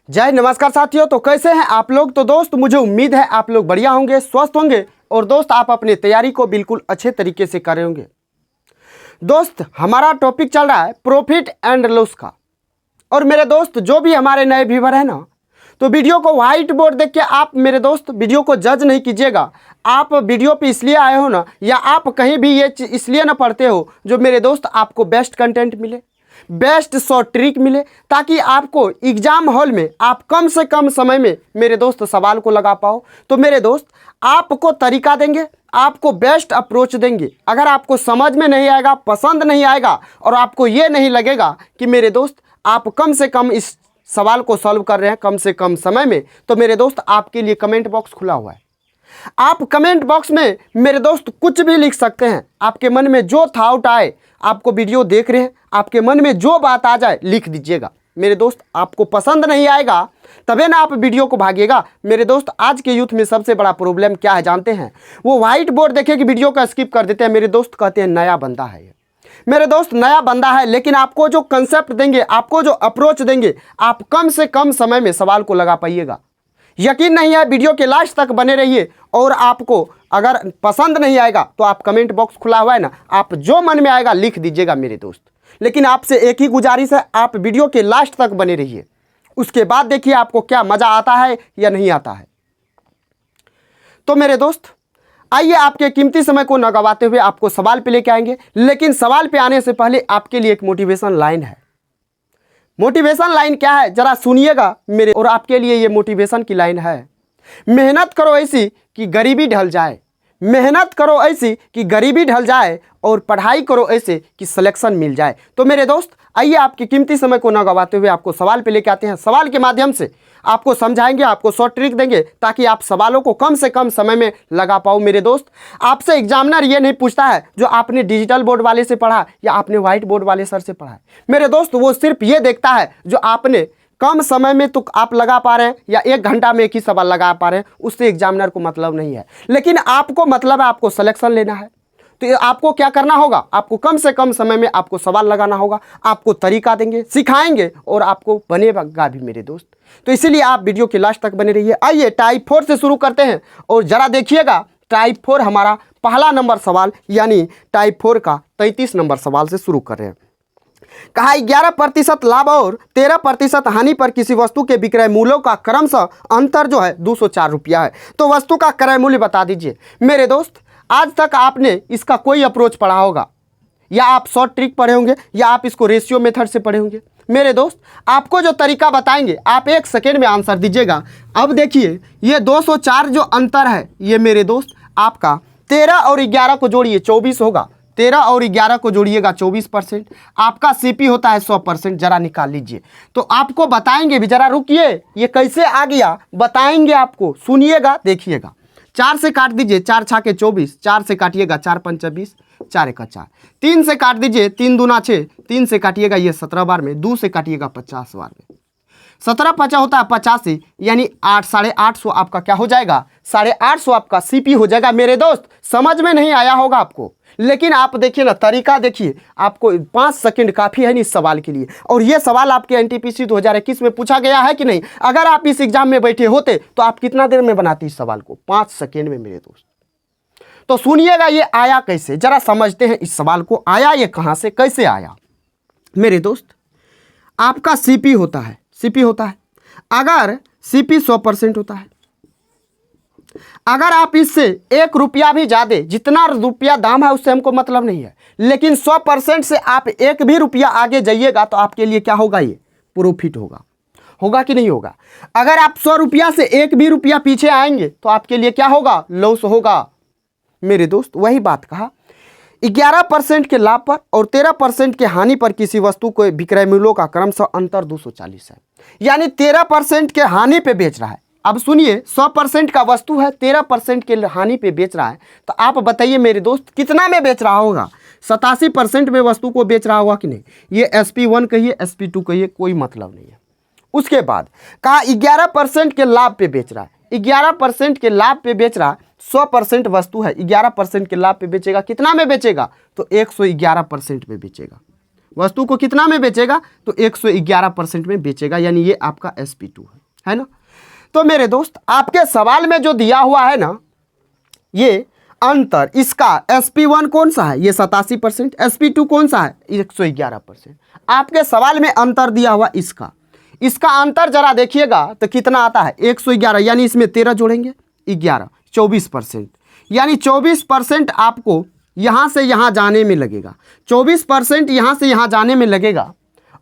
जय नमस्कार साथियों। तो कैसे हैं आप लोग। तो दोस्त मुझे उम्मीद है आप लोग बढ़िया होंगे, स्वस्थ होंगे और दोस्त आप अपनी तैयारी को बिल्कुल अच्छे तरीके से कर रहे होंगे। दोस्त हमारा टॉपिक चल रहा है प्रॉफिट एंड लॉस का। और मेरे दोस्त जो भी हमारे नए व्यूअर है ना, तो वीडियो को व्हाइट बोर्ड देख के आप मेरे दोस्त वीडियो को जज नहीं कीजिएगा। आप वीडियो पे इसलिए आए हो ना, या आप कहीं भी ये इसलिए ना पढ़ते हो जो मेरे दोस्त आपको बेस्ट कंटेंट मिले, बेस्ट शॉर्ट ट्रिक मिले, ताकि आपको एग्जाम हॉल में आप कम से कम समय में मेरे दोस्त सवाल को लगा पाओ। तो मेरे दोस्त आपको तरीका देंगे, आपको बेस्ट अप्रोच देंगे। अगर आपको समझ में नहीं आएगा, पसंद नहीं आएगा और आपको ये नहीं लगेगा कि मेरे दोस्त आप कम से कम इस सवाल को सॉल्व कर रहे हैं कम से कम समय में, तो मेरे दोस्त आपके लिए कमेंट बॉक्स खुला हुआ है। आप कमेंट बॉक्स में मेरे दोस्त कुछ भी लिख सकते हैं। आपके मन में जो थॉट आए, आपको वीडियो देख रहे हैं, आपके मन में जो बात आ जाए लिख दीजिएगा। मेरे दोस्त आपको पसंद नहीं आएगा तभी ना आप वीडियो को भागिएगा। मेरे दोस्त आज के यूथ में सबसे बड़ा प्रॉब्लम क्या है जानते हैं? वो व्हाइट बोर्ड देखे कि वीडियो का स्किप कर देते हैं। मेरे दोस्त कहते हैं नया बंदा है ये। मेरे दोस्त नया बंदा है, लेकिन आपको जो कंसेप्ट देंगे, आपको जो अप्रोच देंगे, आप कम से कम समय में सवाल को लगा पाइएगा। यकीन नहीं है, वीडियो के लास्ट तक बने रहिए। और आपको अगर पसंद नहीं आएगा तो आप कमेंट बॉक्स खुला हुआ है ना, आप जो मन में आएगा लिख दीजिएगा मेरे दोस्त। लेकिन आपसे एक ही गुजारिश है, आप वीडियो के लास्ट तक बने रहिए। उसके बाद देखिए आपको क्या मज़ा आता है या नहीं आता है। तो मेरे दोस्त आइए आपके कीमती समय को न गवाते हुए आपको सवाल पे लेके आएंगे। लेकिन सवाल पे आने से पहले आपके लिए एक मोटिवेशन लाइन है। मोटिवेशन लाइन क्या है जरा सुनिएगा मेरे, और आपके लिए ये मोटिवेशन की लाइन है। मेहनत करो ऐसी कि गरीबी ढल जाए, मेहनत करो ऐसी कि गरीबी ढल जाए, और पढ़ाई करो ऐसे कि सिलेक्शन मिल जाए। तो मेरे दोस्त आइए आपके कीमती समय को न गवाते हुए आपको सवाल पे लेके आते हैं। सवाल के माध्यम से आपको समझाएंगे, आपको शॉर्ट ट्रिक देंगे, ताकि आप सवालों को कम से कम समय में लगा पाओ। मेरे दोस्त आपसे एग्जामिनर ये नहीं पूछता है जो आपने डिजिटल बोर्ड वाले से पढ़ा या आपने व्हाइट बोर्ड वाले सर से पढ़ा है। मेरे दोस्त वो सिर्फ ये देखता है जो आपने कम समय में तो आप लगा पा रहे हैं या एक घंटा में एक ही सवाल लगा पा रहे हैं, उससे एग्जामिनर को मतलब नहीं है। लेकिन आपको मतलब है, आपको सिलेक्शन लेना है। तो आपको क्या करना होगा? आपको कम से कम समय में आपको सवाल लगाना होगा। आपको तरीका देंगे, सिखाएंगे और आपको बनेगा भी मेरे दोस्त। तो इसीलिए आप वीडियो के लास्ट तक बने रहिए। आइए टाइप 4 से शुरू करते हैं और जरा देखिएगा टाइप 4 हमारा पहला नंबर सवाल, यानी टाइप 4 का 33 नंबर सवाल से शुरू कर रहे हैं। कहा 11% लाभ और 13% हानि पर किसी वस्तु के विक्रय मूल्यों का क्रमशः अंतर जो है 204 रुपया है। तो वस्तु का क्रय मूल्य बता दीजिए। मेरे दोस्त आज तक आपने इसका कोई अप्रोच पढ़ा होगा, या आप शॉर्ट ट्रिक पढ़े होंगे, या आप इसको रेशियो मेथड से पढ़े होंगे। मेरे दोस्त आपको जो तरीका बताएंगे आप 1 सेकेंड में आंसर दीजिएगा। अब देखिए ये 204 जो अंतर है, ये मेरे दोस्त आपका 13 और 11 को जोड़िए 24 होगा। 13 और 11 को जोड़िएगा 24%। आपका सीपी होता है 100%। जरा निकाल लीजिए। तो आपको बताएंगे भी, जरा रुकिए, ये कैसे आ गया बताएंगे आपको, सुनिएगा, देखिएगा। 4 से काट दीजिए, 4 छाके 24, 4 से काटिएगा 4 पंचा 20, 4 एका 4। 3 से काट दीजिए, 3 दूना 6, 3 से काटिएगा ये 17 बार में, 2 से काटिएगा 50 बार में। 17 50 होता है 85, यानी 8,850 आपका क्या हो जाएगा? 850 आपका सीपी हो जाएगा। मेरे दोस्त समझ में नहीं आया होगा आपको, लेकिन आप देखिए ना, तरीका देखिए। आपको 5 सेकंड काफ़ी है इस सवाल के लिए। और ये सवाल आपके एनटीपीसी 2021 में पूछा गया है कि नहीं? अगर आप इस एग्जाम में बैठे होते तो आप कितना देर में बनाते इस सवाल को? 5 सेकंड में मेरे दोस्त। तो सुनिएगा ये आया कैसे, जरा समझते हैं इस सवाल को। आया ये कहाँ से, कैसे आया? मेरे दोस्त आपका सीपी होता है, सीपी होता है, अगर सीपी 100% होता है, अगर आप इससे 1 रुपया भी ज़्यादा, जितना रुपया दाम है उससे हमको मतलब नहीं है, लेकिन 100% से आप 1 भी रुपया आगे जाइएगा तो आपके लिए क्या होगा? ये प्रॉफिट होगा। होगा कि नहीं होगा? अगर आप 100 रुपया से 1 भी रुपया पीछे आएंगे तो आपके लिए क्या होगा? लॉस होगा। मेरे दोस्त वही बात कहा, 11% के लाभ पर और 13% के हानि पर किसी वस्तु को विक्रय मूल्यों का क्रमशः अंतर 240 है। यानी 13% के हानि पे बेच रहा है। अब सुनिए, 100% का वस्तु है, 13% के हानि पे बेच रहा है। तो आप बताइए मेरे दोस्त कितना में बेच रहा होगा? 87% में वस्तु को बेच रहा होगा कि नहीं? ये SP1 कहिए, SP2 कहिए, कोई मतलब नहीं है। उसके बाद कहा 11% के लाभ पे बेच रहा है। 11% के लाभ पे बेच रहा है। 100% वस्तु है, 11% के लाभ पे बेचेगा, कितना में बेचेगा? तो 111% में बेचेगा। वस्तु को कितना में बेचेगा, तो 111% में बेचेगा, यानी ये आपका SP2 है ना। तो मेरे दोस्त आपके सवाल में जो दिया हुआ है ना, ये अंतर इसका SP1 कौन सा है, ये 87%, SP2 कौन सा है, 111%। आपके सवाल में अंतर दिया हुआ इसका अंतर जरा देखिएगा तो कितना आता है, 111, यानी इसमें 13 जोड़ेंगे 11, 24%, यानी 24% आपको यहाँ से यहाँ जाने में लगेगा, 24% यहाँ से यहाँ जाने में लगेगा।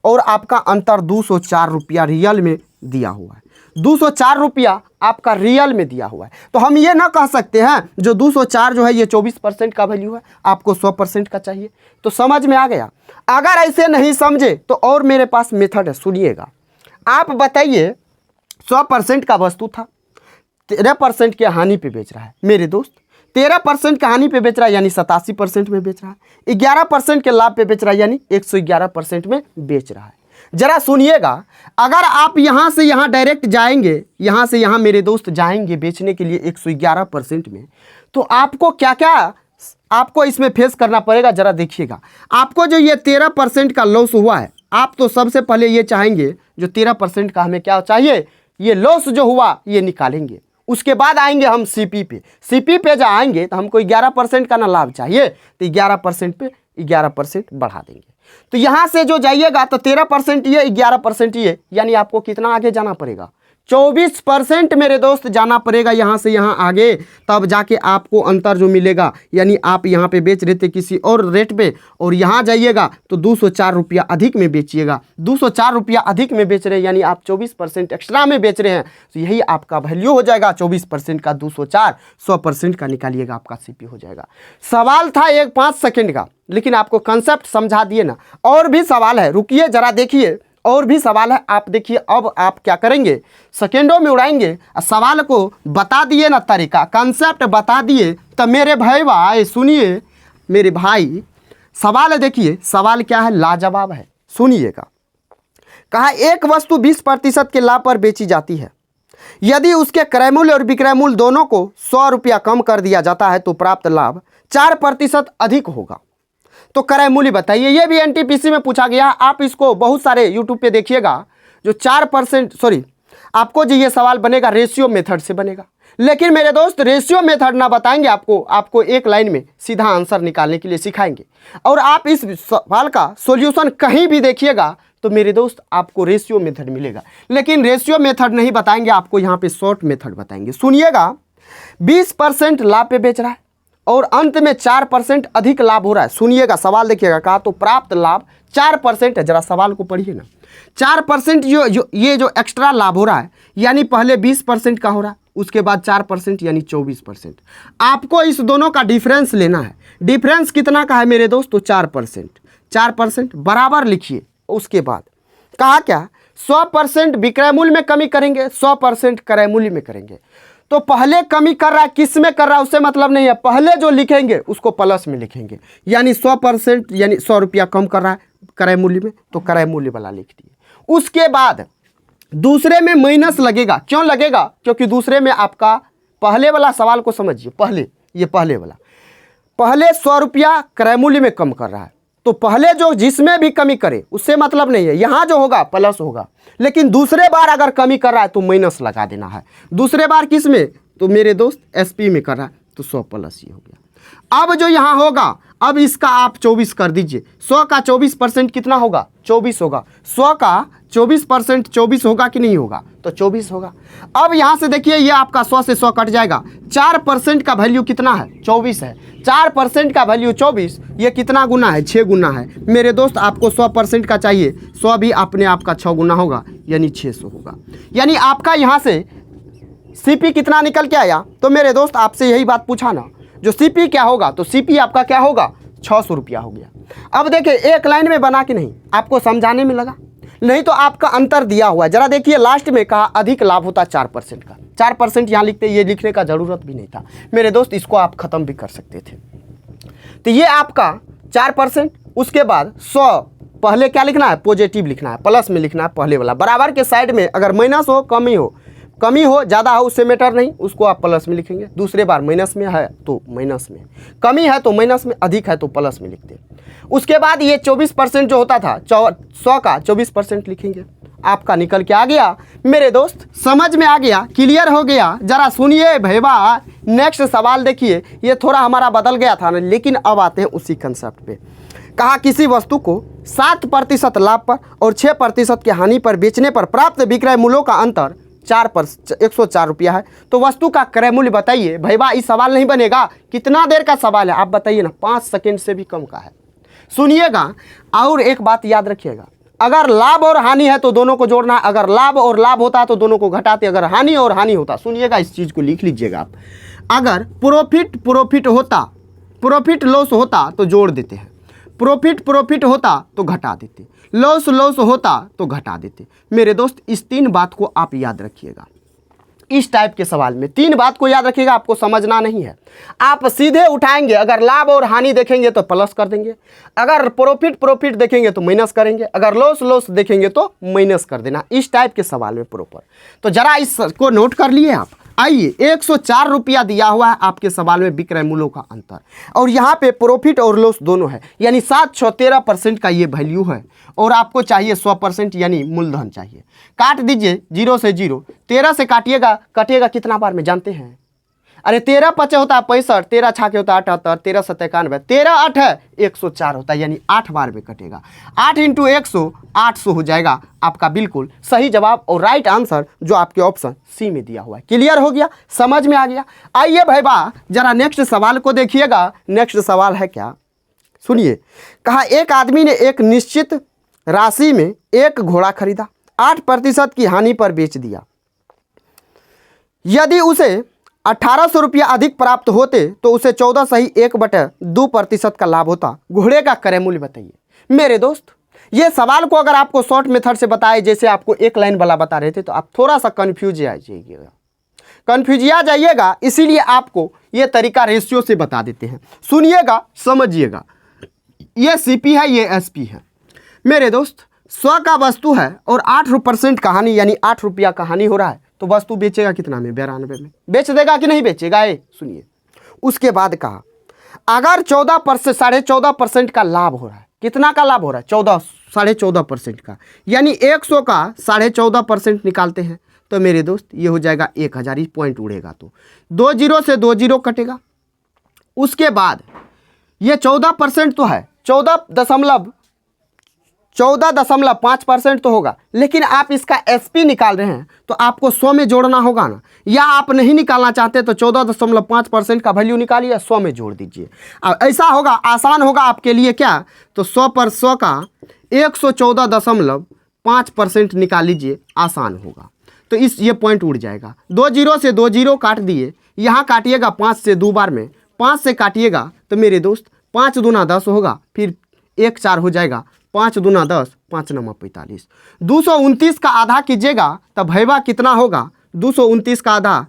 और आपका अंतर 204 रुपया रियल में दिया हुआ है, 204 रुपया आपका रियल में दिया हुआ है। तो हम ये ना कह सकते हैं जो 204 जो है ये 24% का वैल्यू है, आपको 100% का चाहिए। तो समझ में आ गया। अगर ऐसे नहीं समझे तो और मेरे पास मेथड है, सुनिएगा। आप बताइए 100% का वस्तु था, 13% की हानि पे बेच रहा है मेरे दोस्त, 13% का हानि पे बेच रहा है यानी 87% में बेच रहा है, 11% के लाभ पे बेच रहा है यानी 111% में बेच रहा है। जरा सुनिएगा, अगर आप यहाँ से यहाँ डायरेक्ट जाएंगे, यहाँ से यहाँ मेरे दोस्त जाएंगे बेचने के लिए 111% में, तो आपको क्या क्या आपको इसमें फेस करना पड़ेगा, जरा देखिएगा। आपको जो ये 13% का लॉस हुआ है, आप तो सबसे पहले ये चाहेंगे जो 13% का हमें क्या चाहिए, ये लॉस जो हुआ ये निकालेंगे। उसके बाद आएंगे हम सीपी पे जब आएंगे तो हमको 11% का ना लाभ चाहिए, तो 11% पे 11% बढ़ा देंगे। तो यहाँ से जो जाइएगा तो 13% ये, 11% ये, यानी आपको कितना आगे जाना पड़ेगा, 24% मेरे दोस्त जाना पड़ेगा यहाँ से यहाँ आगे, तब जाके आपको अंतर जो मिलेगा। यानी आप यहाँ पे बेच रहे थे किसी और रेट पे, और यहाँ जाइएगा तो 204 रुपया अधिक में बेचिएगा, 204 रुपया अधिक में बेच रहे हैं, यानी आप 24% एक्स्ट्रा में बेच रहे हैं। तो यही आपका वैल्यू हो जाएगा, 24% का 204, 100% का निकालिएगा, आपका सीपी हो जाएगा। सवाल था एक 5 सेकेंड का, लेकिन आपको कंसेप्ट समझा दिए ना। और भी सवाल है, रुकिए जरा देखिए, और भी सवाल है। आप देखिए अब आप क्या करेंगे, सेकेंडों में उड़ाएंगे। सवाल को बता दिए ना, तरीका कंसेप्ट बता दिए, तो मेरे भाई भाई सुनिए, मेरे भाई सवाल देखिए, सवाल क्या है, लाजवाब है, सुनिएगा। कहा एक वस्तु 20% के लाभ पर बेची जाती है, यदि उसके क्रय मूल्य और विक्रय मूल्य दोनों को 100 रुपया कम कर दिया जाता है तो प्राप्त लाभ 4% अधिक होगा। तो क्रय मूल्य बताइए। ये भी एनटीपीसी में पूछा गया, आप इसको बहुत सारे यूट्यूब पे देखिएगा। जो 4% सॉरी, आपको जो ये सवाल बनेगा रेशियो मेथड से बनेगा, लेकिन मेरे दोस्त रेशियो मेथड ना बताएंगे आपको एक लाइन में सीधा आंसर निकालने के लिए सिखाएंगे। और आप इस सवाल का सॉल्यूशन कहीं भी देखिएगा तो मेरे दोस्त आपको रेशियो मेथड मिलेगा, लेकिन रेशियो मेथड नहीं बताएंगे, आपको यहाँ पे शॉर्ट मेथड बताएंगे। सुनिएगा, 20% लाभ पे बेच रहा है और अंत में 4% अधिक लाभ हो रहा है। सुनिएगा, सवाल देखिएगा। कहा तो प्राप्त लाभ 4% है, जरा सवाल को पढ़िए ना। 4% ये जो एक्स्ट्रा लाभ हो रहा है, यानी पहले 20% का हो रहा है, उसके बाद 4% यानी 24%। आपको इस दोनों का डिफरेंस लेना है। डिफरेंस कितना का है मेरे दोस्त, तो 4% बराबर लिखिए। उसके बाद कहा क्या, 100% विक्रय मूल्य में कमी करेंगे, 100% क्रय मूल्य में करेंगे। तो पहले कमी कर रहा है, किस में कर रहा है उससे मतलब नहीं है, पहले जो लिखेंगे उसको प्लस में लिखेंगे। यानी 100% यानी 100 रुपया कम कर रहा है क्रय मूल्य में, तो क्रय मूल्य वाला लिख दिए। उसके बाद दूसरे में माइनस लगेगा। क्यों लगेगा, क्योंकि दूसरे में आपका पहले वाला सवाल को समझिए, पहले वाला 100 रुपया क्रय मूल्य में कम कर रहा है, तो पहले जो जिसमें भी कमी करे उससे मतलब नहीं है, यहाँ जो होगा प्लस होगा। लेकिन दूसरे बार अगर कमी कर रहा है तो माइनस लगा देना है। दूसरे बार किस में, तो मेरे दोस्त एसपी में कर रहा है, तो 100 प्लस ये हो गया। अब जो यहाँ होगा, अब इसका आप 24 कर दीजिए। 100 का 24% कितना होगा, 24 होगा। 100 का 24% 24 होगा कि नहीं होगा, तो 24 होगा। अब यहाँ से देखिए, ये आपका 100 से 100 कट जाएगा। 4% का वैल्यू कितना है, 24 है। 4% का वैल्यू 24, ये कितना गुना है, 6 गुना है मेरे दोस्त। आपको 100% का चाहिए, 100 भी अपने आप का 6 गुना होगा, यानी 600 होगा। यानी आपका यहाँ से सीपी कितना निकल के आया, तो मेरे दोस्त आपसे यही बात पूछा ना, जो सीपी क्या होगा, तो सीपी आपका क्या होगा, 600 रुपया हो गया। अब देखिए एक लाइन में बना कि नहीं, आपको समझाने में लगा, नहीं तो आपका अंतर दिया हुआ है। जरा देखिए लास्ट में कहा अधिक लाभ होता 4% का। 4% यहाँ लिखते, ये लिखने का ज़रूरत भी नहीं था मेरे दोस्त, इसको आप ख़त्म भी कर सकते थे। तो ये आपका 4%, उसके बाद 100 पहले क्या लिखना है, पॉजिटिव लिखना है, प्लस में लिखना है पहले वाला। बराबर के साइड में अगर माइनस हो कमी हो, कमी हो ज़्यादा हो उससे मैटर नहीं, उसको आप प्लस में लिखेंगे। दूसरे बार माइनस में है तो माइनस में, कमी है तो माइनस में, अधिक है तो प्लस में लिखते हैं। उसके बाद ये 24% जो होता था 100 का 24% लिखेंगे। आपका निकल के आ गया मेरे दोस्त, समझ में आ गया, क्लियर हो गया। जरा सुनिए भैया, नेक्स्ट सवाल देखिए। ये थोड़ा हमारा बदल गया था ना, लेकिन अब आते हैं उसी कंसेप्ट पे। कहा किसी वस्तु को 7% लाभ पर और 6% की हानि पर बेचने पर प्राप्त विक्रय मूल्यों का अंतर 104 रुपया है। तो वस्तु का क्रय मूल्य बताइए। भैया इस सवाल नहीं बनेगा, कितना देर का सवाल है आप बताइए ना, 5 सेकंड से भी कम का है। सुनिएगा और एक बात याद रखिएगा, अगर लाभ और हानि है तो दोनों को जोड़ना है, अगर लाभ और लाभ होता है तो दोनों को घटाते, अगर हानि और हानि होता, सुनिएगा इस चीज़ को लिख लीजिएगा आप, अगर प्रॉफिट होता, प्रॉफिट लॉस होता तो जोड़ देते हैं, प्रॉफिट होता तो घटा देते, लॉस होता तो घटा देते। मेरे दोस्त इस 3 बात को आप याद रखिएगा। इस टाइप के सवाल में 3 बात को याद रखिएगा, आपको समझना नहीं है। आप सीधे उठाएंगे, अगर लाभ और हानि देखेंगे तो प्लस कर देंगे, अगर प्रॉफिट देखेंगे तो माइनस करेंगे, अगर लॉस देखेंगे तो माइनस कर देना। इस टाइप के सवाल में प्रॉपर, तो जरा इसको नोट कर लिए आप। आइए 104 रुपया दिया हुआ है आपके सवाल में विक्रय मूल्यों का अंतर, और यहाँ पे प्रॉफिट और लॉस दोनों है, यानी 7-13% का ये वैल्यू है, और आपको चाहिए 100% यानी मूलधन चाहिए। काट दीजिए 0 से 0, 13 से काटिएगा, कटिएगा कितना बार में जानते हैं? अरे 13 पचे होता है 65, 13 छाके होता है 78, 13 7 91, 13 8 है 104 होता है, यानी 8 बार में कटेगा। 8 × 100 800 हो जाएगा आपका बिल्कुल सही जवाब और राइट आंसर जो आपके ऑप्शन सी में दिया हुआ है। क्लियर हो गया, समझ में आ गया। आइए भाई बा जरा नेक्स्ट सवाल को देखिएगा। नेक्स्ट सवाल है क्या, सुनिए। कहा एक आदमी ने एक निश्चित राशि में एक घोड़ा खरीदा, 8% की हानि पर बेच दिया। यदि उसे 1800 रुपया अधिक प्राप्त होते तो उसे 14.1/2% का लाभ होता। घोड़े का क्रय मूल्य बताइए। मेरे दोस्त ये सवाल को अगर आपको शॉर्ट मेथड से बताए, जैसे आपको एक लाइन वाला बता रहे थे, तो आप थोड़ा सा कन्फ्यूज आ जाइएगा, इसीलिए आपको ये तरीका रेशियो से बता देते हैं। सुनिएगा समझिएगा, ये सीपी है ये एसपी है। मेरे दोस्त 100 का वस्तु है और 8% का हानि यानी 8 रुपया का हानि हो रहा है, तो वस्तु बेचेगा कितना में? 92 में। बेच देगा कि नहीं बेचेगा? सुनिए उसके बाद कहा अगर 14% 14.5% का लाभ हो रहा है। कितना का लाभ हो रहा है? 14.5% का, यानी 100 का 14.5% निकालते हैं तो मेरे दोस्त ये हो जाएगा 1000 ही पॉइंट उड़ेगा तो 2 0 से 2 0 कटेगा। उसके बाद ये 14% तो है, 14.5% तो होगा, लेकिन आप इसका एसपी निकाल रहे हैं तो आपको 100 में जोड़ना होगा ना, या आप नहीं निकालना चाहते तो 14.5% का वैल्यू निकालिए, 100 में जोड़ दीजिए। अब ऐसा होगा, आसान होगा आपके लिए क्या, तो 100 पर 100 का 114.5% निकाल लीजिए, आसान होगा। तो ये पॉइंट उड़ जाएगा। 2 0 से 2 0 काट दिए, यहाँ काटिएगा 5 से 2 बार में, 5 से काटिएगा तो मेरे दोस्त 5 दूना 10 होगा, फिर 1 4 हो जाएगा, 5 दूना 10, 5 9 45। 229 का आधा कीजिएगा तब भैया कितना होगा? 229 का आधा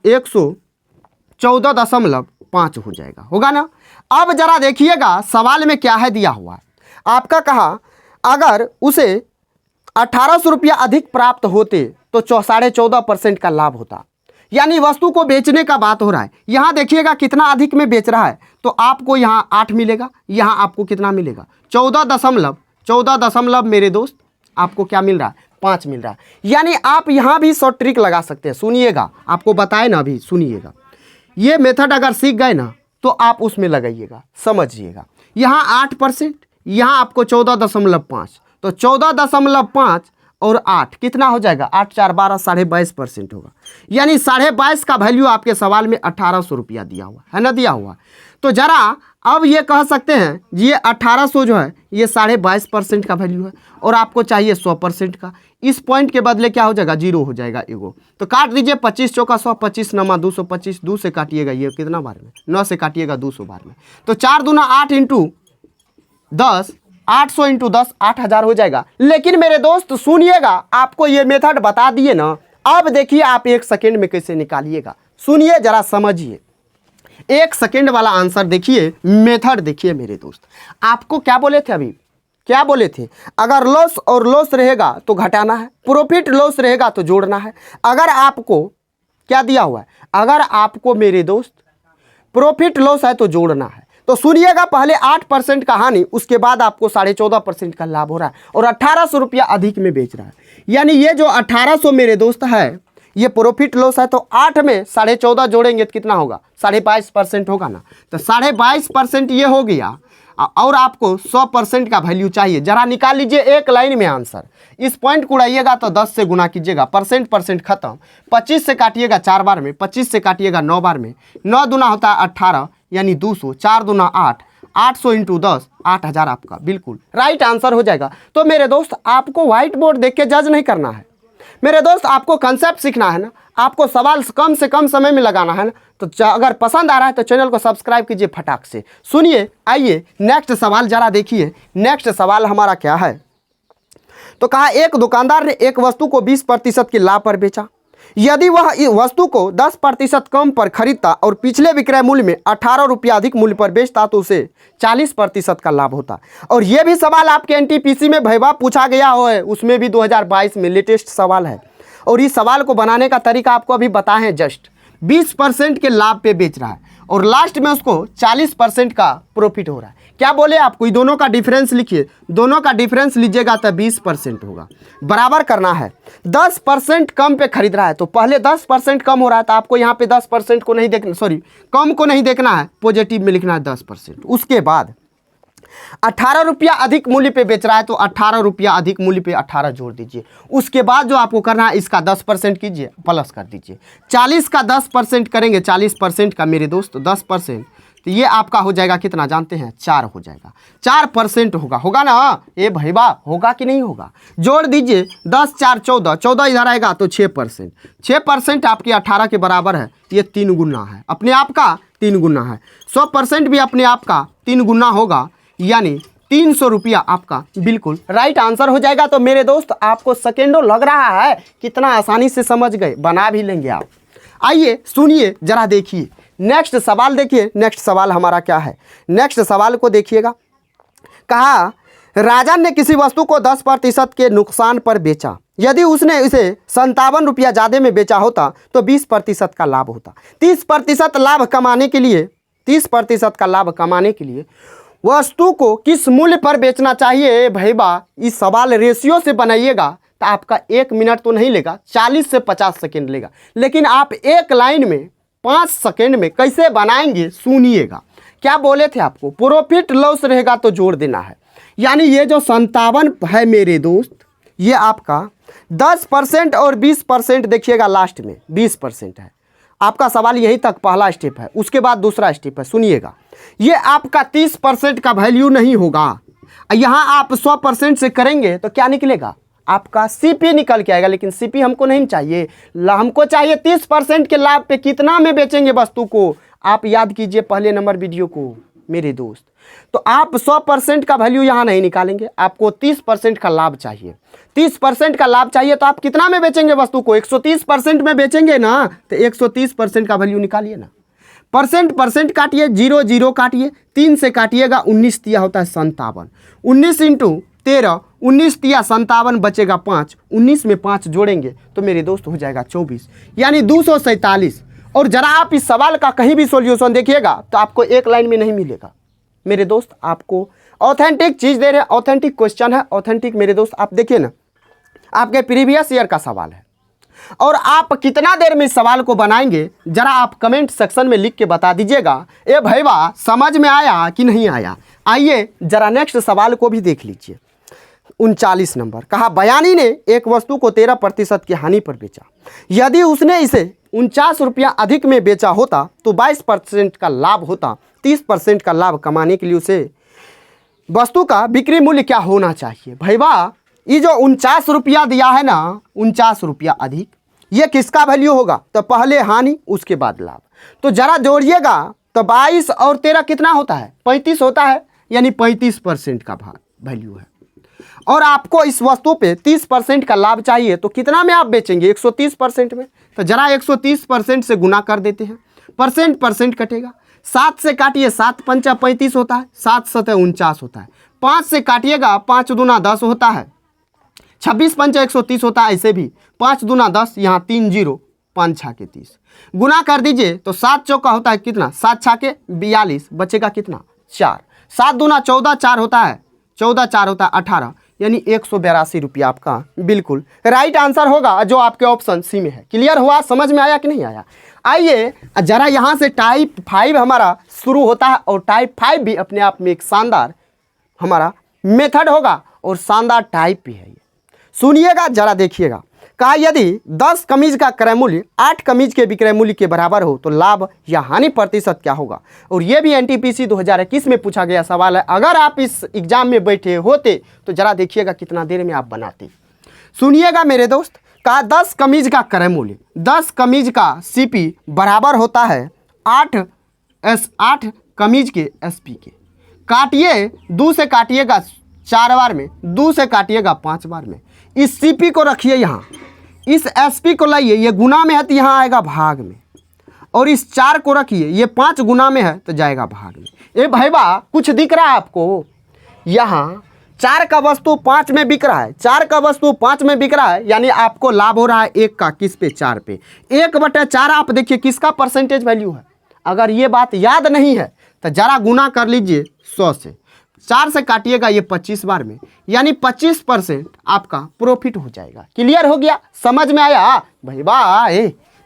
114.5 हो जाएगा, होगा ना। अब जरा देखिएगा सवाल में क्या है दिया हुआ। आपका कहा अगर उसे 1800 रुपया अधिक प्राप्त होते तो 14.5% का लाभ होता, यानी वस्तु को बेचने का बात हो रहा है। यहाँ देखिएगा कितना अधिक में बेच रहा है, तो आपको यहाँ 8 मिलेगा, यहाँ आपको कितना मिलेगा? 14 मेरे दोस्त आपको क्या मिल रहा है? 5 मिल रहा है। यानी आप यहाँ भी शॉर्ट ट्रिक लगा सकते हैं। सुनिएगा, आपको बताए ना अभी, सुनिएगा। ये मेथड अगर सीख गए ना तो आप उसमें लगाइएगा, समझिएगा। यहाँ 8%, यहाँ आपको 14.5, तो 14.5 और 8 कितना हो जाएगा? 8 4 12, 22.5% होगा। यानी 22.5 का वैल्यू आपके सवाल में 1800 रुपया दिया हुआ है ना, दिया हुआ। तो जरा अब ये कह सकते हैं ये 1800 जो है ये 22.5% का वैल्यू है, और आपको चाहिए 100% का। इस पॉइंट के बदले क्या हो जाएगा? 0 हो जाएगा एगो। तो काट दीजिए 25 चौका 100, 25 नमा 225, 2 से काटिएगा ये कितना बार में? 9 से काटिएगा 200 बार में, तो 4 दूना 8 × 10, 800 × 10 8000 हो जाएगा। लेकिन मेरे दोस्त सुनिएगा, आपको ये मेथड बता दिए ना, अब देखिए आप 1 सेकेंड में कैसे निकालिएगा। सुनिए जरा समझिए, 1 सेकेंड वाला आंसर देखिए, मेथड देखिए मेरे दोस्त। आपको क्या बोले थे अभी? क्या बोले थे, अगर लॉस और लॉस रहेगा तो घटाना है, प्रॉफिट लॉस रहेगा तो जोड़ना है। अगर आपको क्या दिया हुआ है, अगर आपको मेरे दोस्त प्रॉफिट लॉस है तो जोड़ना है। तो सुनिएगा, पहले 8% का हानि, उसके बाद आपको 14.5% का लाभ हो रहा है और 1800 रुपया अधिक में बेच रहा है। यानी ये जो 1800 मेरे दोस्त है ये प्रॉफिट लॉस है, तो 8 में 14.5 जोड़ेंगे तो कितना होगा, 22.5% होगा ना। तो 22.5% ये हो गया और आपको 100% का वैल्यू चाहिए। जरा निकाल लीजिए एक लाइन में आंसर। इस पॉइंट को उड़ाइएगा तो 10 से गुना कीजिएगा, परसेंट खत्म। 25 से काटिएगा 4 बार में, 25 से काटिएगा 9 बार में, 9 दूना होता है 18 यानी 200, 4 दूना 8, 800 इंटू 10, 8000 आपका बिल्कुल राइट आंसर हो जाएगा। तो मेरे दोस्त आपको व्हाइट बोर्ड देख के जज नहीं करना है मेरे दोस्त, आपको कंसेप्ट सीखना है ना, आपको सवाल कम से कम समय में लगाना है ना। तो अगर पसंद आ रहा है तो चैनल को सब्सक्राइब कीजिए फटाक से। सुनिए, आइए नेक्स्ट सवाल जरा देखिए। नेक्स्ट सवाल हमारा क्या है, तो कहा एक दुकानदार ने एक वस्तु को 20% के लाभ पर बेचा। यदि वह इस वस्तु को 10% कम पर खरीदता और पिछले विक्रय मूल्य में 18 रुपया अधिक मूल्य पर बेचता तो उसे 40% का लाभ होता। और यह भी सवाल आपके एनटीपीसी में भैया पूछा गया है, उसमें भी 2022 में लेटेस्ट सवाल है। और इस सवाल को बनाने का तरीका आपको अभी बताए हैं। जस्ट 20% के लाभ पे बेच रहा है और लास्ट में उसको 40% का प्रॉफिट हो रहा है। क्या बोले आपको, ये दोनों का डिफरेंस लिखिए, दोनों का डिफरेंस लीजिएगा तो 20% होगा। बराबर करना है, 10% कम पे खरीद रहा है तो पहले 10% कम हो रहा है, तो आपको यहाँ पे 10% को नहीं देखना, सॉरी कम को नहीं देखना है, पॉजिटिव में लिखना है 10%। उसके बाद 18 रुपया अधिक मूल्य पे बेच रहा है तो 18 रुपया अधिक मूल्य पे 18 जोड़ दीजिए। उसके बाद जो आपको करना है, इसका 10% कीजिए, प्लस कर दीजिए। 40 का 10% करेंगे, 40% का मेरे दोस्त 10%, तो ये आपका हो जाएगा कितना जानते हैं, 4 हो जाएगा। 4% होगा ना, ये भैया होगा कि नहीं होगा, जोड़ दीजिए। 10 4 14, 14 इधर आएगा तो 6%, 6% आपके 18 के बराबर है, ये 3 गुना है, अपने आप का 3 गुना है। 100% भी अपने आप का 3 गुना होगा, यानी 300 रुपया आपका बिल्कुल राइट आंसर हो जाएगा। तो मेरे दोस्त आपको सेकेंडों लग रहा है, कितना आसानी से समझ गए, बना भी लेंगे आप। आइए सुनिए जरा, देखिए नेक्स्ट सवाल देखिए। नेक्स्ट सवाल हमारा क्या है, नेक्स्ट सवाल को देखिएगा। कहा राजन ने किसी वस्तु को 10% के नुकसान पर बेचा। यदि उसने इसे 57 रुपया ज़्यादा में बेचा होता तो 20% का लाभ होता। 30% लाभ कमाने के लिए, 30% का लाभ कमाने के लिए वस्तु को किस मूल्य पर बेचना चाहिए भैया, इस सवाल रेशियो से बनाइएगा तो आपका 1 मिनट तो नहीं लेगा, 40 से 50 सेकेंड लेगा। लेकिन आप एक लाइन में 5 सेकेंड में कैसे बनाएंगे सुनिएगा। क्या बोले थे आपको, प्रॉफिट लॉस रहेगा तो जोड़ देना है। यानी ये जो 57 है मेरे दोस्त, ये आपका 10% और 20% देखिएगा, लास्ट में 20% है। आपका सवाल यहीं तक पहला स्टेप है, उसके बाद दूसरा स्टेप है, सुनिएगा। ये आपका 30% का वैल्यू नहीं होगा, यहाँ आप 100% से करेंगे तो क्या निकलेगा, आपका सीपी निकल के आएगा। लेकिन सीपी हमको नहीं चाहिए, हमको चाहिए 30% के लाभ पे कितना में बेचेंगे वस्तु को। आप याद कीजिए पहले नंबर वीडियो को मेरे दोस्त। तो आप 100% का वैल्यू यहाँ नहीं निकालेंगे, आपको 30% का लाभ चाहिए। 30% का लाभ चाहिए तो आप कितना में बेचेंगे वस्तु को, 130% में बेचेंगे ना, तो 130% का वैल्यू निकालिए ना। परसेंट काटिए, 0 0 काटिए, 3 से काटिएगा, 19 दिया होता है 57, 19 इंटू 13, 19 दिया 57 बचेगा 5, 19 में 5 जोड़ेंगे तो मेरे दोस्त हो जाएगा 24, यानी 247। और जरा आप इस सवाल का कहीं भी सॉल्यूशन देखिएगा तो आपको एक लाइन में नहीं मिलेगा मेरे दोस्त। आपको ऑथेंटिक चीज़ दे रहे हैं, ऑथेंटिक क्वेश्चन है, ऑथेंटिक मेरे दोस्त। आप देखिए ना, आपके प्रीवियस ईयर का सवाल है और आप कितना देर में इस सवाल को बनाएंगे जरा आप कमेंट सेक्शन में लिख के बता दीजिएगा। ए भैया समझ में आया कि नहीं आया। आइए जरा नेक्स्ट सवाल को भी देख लीजिए। 39 नंबर, कहा बयानी ने एक वस्तु को 13% की हानि पर बेचा। यदि उसने इसे 49 रुपया अधिक में बेचा होता तो 22% का लाभ होता। 30% का लाभ कमाने के लिए उसे वस्तु का बिक्री मूल्य क्या होना चाहिए। भैया ये जो 49 रुपया दिया है ना, 49 रुपया अधिक, ये किसका वैल्यू होगा, तो पहले हानि उसके बाद लाभ। तो जरा जोड़िएगा तो 22 और 13 कितना होता है, 35 होता है, यानी 35% का वैल्यू है। और आपको इस वस्तु पे 30% का लाभ चाहिए तो कितना में आप बेचेंगे, 130% में। तो जरा 130% से गुना कर देते हैं, परसेंट कटेगा, 7 से काटिए, 7 पंचा 35 होता है, 7 सतह 49 होता है, 5 से काटिएगा 5 दूना 10 होता है, 26 पंच 130 होता है। ऐसे भी 5 दूना 10, यहाँ 3 0, 5 छाके 30, गुना कर दीजिए तो 7 चौका होता है कितना, 7 छाके 42, बचेगा कितना 4, 7 दूना 14, 4 होता है 14, 4 होता है 18, यानी 182 रुपया आपका बिल्कुल राइट आंसर होगा जो आपके ऑप्शन सी में है। क्लियर हुआ, समझ में आया कि नहीं आया? आइए जरा यहाँ से टाइप 5 हमारा शुरू होता है और टाइप 5 भी अपने आप में एक शानदार हमारा मेथड होगा और शानदार टाइप भी है। ये सुनिएगा जरा, देखिएगा। कहा यदि 10 कमीज का क्रय मूल्य 8 कमीज के विक्रय मूल्य के बराबर हो तो लाभ या हानि प्रतिशत क्या होगा। और ये भी एनटीपीसी 2021 में पूछा गया सवाल है। अगर आप इस एग्जाम में बैठे होते तो जरा देखिएगा कितना देर में आप बनाते। सुनिएगा मेरे दोस्त, कहा 10 कमीज का क्रय मूल्य, 10 कमीज का सीपी बराबर होता है 8 कमीज के एसपी के। काटिए, 2 से काटिएगा 4 बार में, 2 से काटिएगा 5 बार में। इस सीपी को रखिए यहाँ, इस एसपी को लाइए, ये गुना में है तो यहाँ आएगा भाग में, और इस 4 को रखिए, ये 5 गुना में है तो जाएगा भाग में। ए भाई बा, कुछ दिख रहा है आपको? यहाँ 4 का वस्तु 5 में बिक रहा है, 4 का वस्तु 5 में बिक रहा है, यानी आपको लाभ हो रहा है 1 का, किस पे, 4 पे। 1/4 आप देखिए किसका परसेंटेज वैल्यू है। अगर ये बात याद नहीं है तो जरा गुना कर लीजिए 100 से, 4 से काटिएगा ये 25 बार में, यानी 25% आपका प्रॉफिट हो जाएगा। क्लियर हो गया, समझ में आया भाई बा?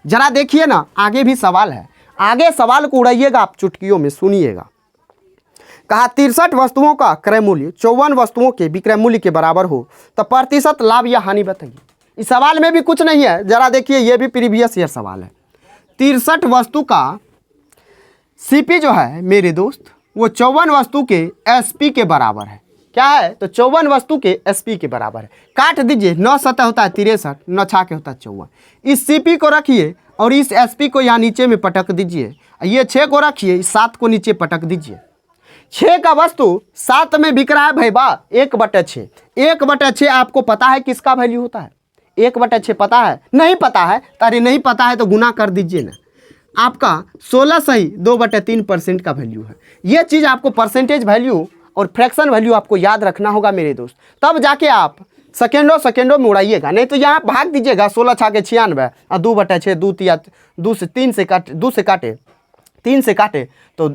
जरा देखिए ना, आगे भी सवाल है, आगे सवाल को उड़ाइएगा आप चुटकियों में, सुनिएगा। कहा 63 वस्तुओं का क्रय मूल्य 54 वस्तुओं के विक्रय मूल्य के बराबर हो तो प्रतिशत लाभ या हानि बताइए। इस सवाल में भी कुछ नहीं है, जरा देखिए, ये भी प्रीवियस ईयर सवाल है। 63 वस्तु का सीपी जो है मेरे दोस्त, वो 54 वस्तु के एसपी के बराबर है। क्या है? तो 54 वस्तु के एसपी के बराबर है। काट दीजिए, 9 सतह होता है 63, 9 छाके होता है 54। इस सीपी को रखिए और इस एसपी को यहाँ नीचे में पटक दीजिए। ये 6 को रखिए, इस 7 को नीचे पटक दीजिए। 6 का वस्तु 7 में बिक रहा है भाई बा, 1/6। 1/6 आपको पता है किसका वैल्यू होता है? 1/6 पता है? नहीं पता है? अरे नहीं पता है तो गुना कर दीजिए ना, आपका 16 सही 2/3% का वैल्यू है। ये चीज़ आपको परसेंटेज वैल्यू और फ्रैक्शन वैल्यू आपको याद रखना होगा मेरे दोस्त, तब जाके आप सेकेंडों में उड़ाइएगा। नहीं तो यहाँ भाग दीजिएगा, 16 छाके 96 और 2/6, 2 से 3 से काटे, 2 से काटे, 3 से काटे तो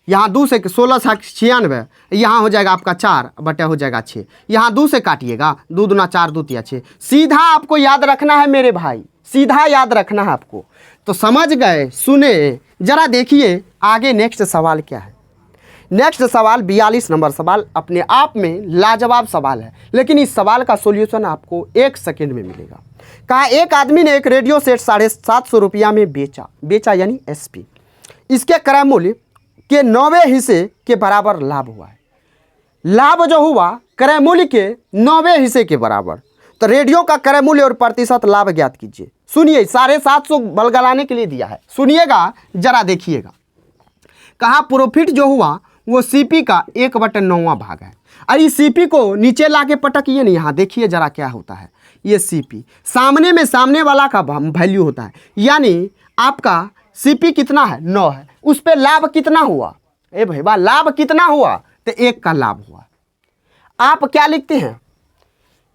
यहाँ 2 से 16 छाके 96, यहाँ हो जाएगा आपका 4 बटे हो जाएगा 6। यहाँ 2 से काटिएगा, 2 दूना 4, 2 तिया 6। सीधा आपको याद रखना है मेरे भाई, सीधा याद रखना है आपको। तो समझ गए? सुने, जरा देखिए आगे नेक्स्ट सवाल क्या है। नेक्स्ट सवाल 42 नंबर सवाल अपने आप में लाजवाब सवाल है, लेकिन इस सवाल का सॉल्यूशन आपको 1 सेकंड में मिलेगा। कहा एक आदमी ने एक रेडियो सेट 750 रुपया में बेचा यानी एसपी। इसके क्रय मूल्य के 9वें हिस्से के बराबर लाभ हुआ है। लाभ जो हुआ क्रय मूल्य के 9वें हिस्से के बराबर, तो रेडियो का क्रय मूल्य और प्रतिशत लाभ ज्ञात कीजिए। सुनिए, 750 बलगलाने के लिए दिया है, सुनिएगा जरा देखिएगा। कहा प्रॉफिट जो हुआ वो सीपी का 1/9वां भाग है। और इस सीपी को नीचे लाके पटकिए नहीं, यहाँ देखिए जरा क्या होता है। ये सीपी सामने में सामने वाला का वैल्यू होता है, यानी आपका सीपी कितना है? 9 है। उस पर लाभ कितना हुआ? ए भाई बा, लाभ कितना हुआ? तो 1 का लाभ हुआ। आप क्या लिखते हैं?